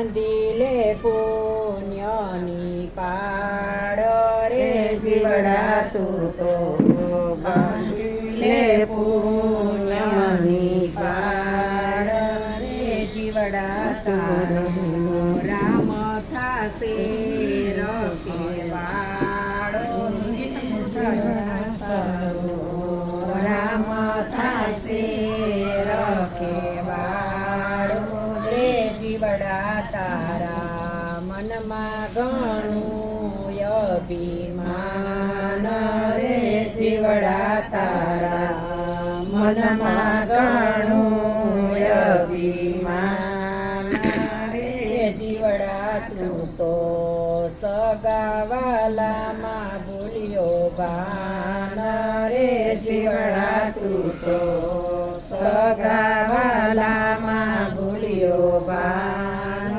બાંધી લે પુણ્યની પાડ રે જીવડા તું તો બાંધી લે પુણ્યની પાડ રે જીવડા તારો રામ થાશે રખેવાળો રામ થાશે રખેવાળો રે જીવડા તારા મનમાં ઘણું અભિમાન રે જીવડા તારા મનમાં ઘણું અભિમાન રે જીવડા તું તો સગાવાલામાં ભૂલ્યો ભાન રે જીવડા તું તો સગાવાલામાં